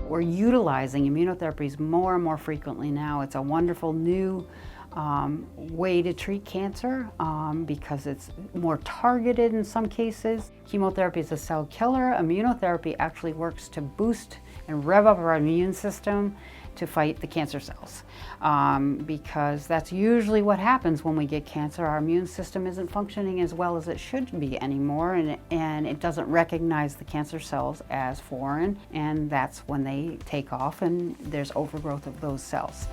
We're utilizing immunotherapies more and more frequently now. It's a wonderful new way to treat cancer because it's more targeted in some cases. Chemotherapy is a cell killer. Immunotherapy actually works to boost and rev up our immune system to fight the cancer cells because that's usually what happens when we get cancer. Our immune system isn't functioning as well as it should be anymore, and it doesn't recognize the cancer cells as foreign, and that's when they take off and there's overgrowth of those cells.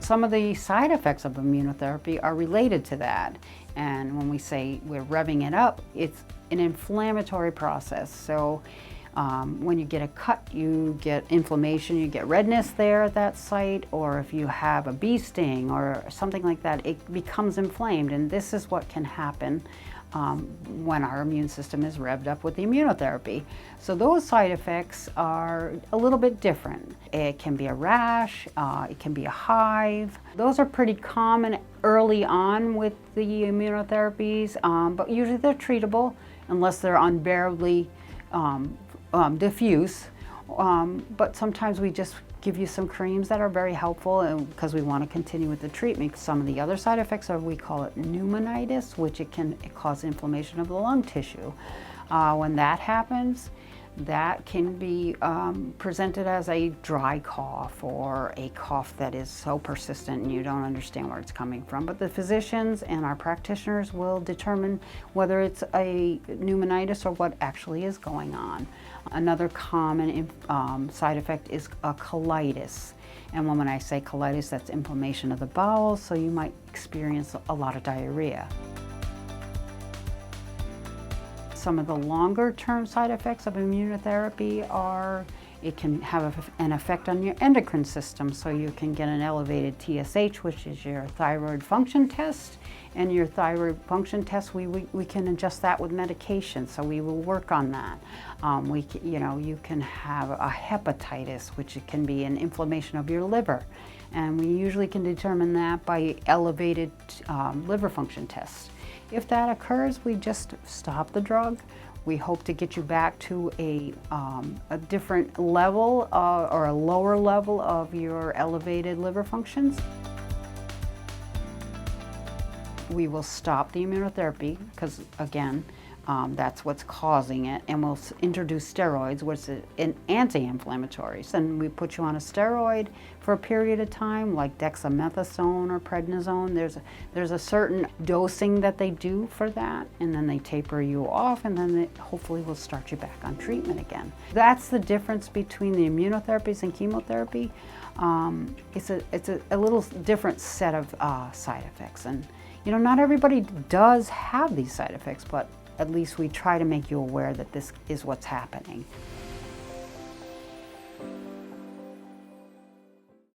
Some of the side effects of immunotherapy are related to that, and when we say we're revving it up, it's an inflammatory process. So when you get a cut, you get inflammation, you get redness there at that site, or if you have a bee sting or something like that, it becomes inflamed, and this is what can happen when our immune system is revved up with the immunotherapy. So those side effects are a little bit different. It can be a rash, it can be a hive. Those are pretty common early on with the immunotherapies, but usually they're treatable unless they're unbearably diffuse. But sometimes we just give you some creams that are very helpful because we want to continue with the treatment. Some of the other side effects are, we call it pneumonitis, which it cause inflammation of the lung tissue. When that happens, that can be presented as a dry cough or a cough that is so persistent and you don't understand where it's coming from. But the physicians and our practitioners will determine whether it's a pneumonitis or what actually is going on. Another common side effect is a colitis. And when I say colitis, that's inflammation of the bowels, so you might experience a lot of diarrhea. Some of the longer term side effects of immunotherapy are it can have an effect on your endocrine system, so you can get an elevated TSH, which is your thyroid function test, and your thyroid function test, we can adjust that with medication, so we will work on that. You can have a hepatitis, which it can be an inflammation of your liver, and we usually can determine that by elevated liver function tests. If that occurs, we just stop the drug. We hope to get you back to a different level or a lower level of your elevated liver functions. We will stop the immunotherapy because, again, that's what's causing it, and we'll introduce steroids, which is an anti-inflammatory. And we put you on a steroid for a period of time, like dexamethasone or prednisone. There's a certain dosing that they do for that, and then they taper you off, and then it hopefully will start you back on treatment again. That's the difference between the immunotherapies and chemotherapy. It's a little different set of side effects, and not everybody does have these side effects, but at least we try to make you aware that this is what's happening.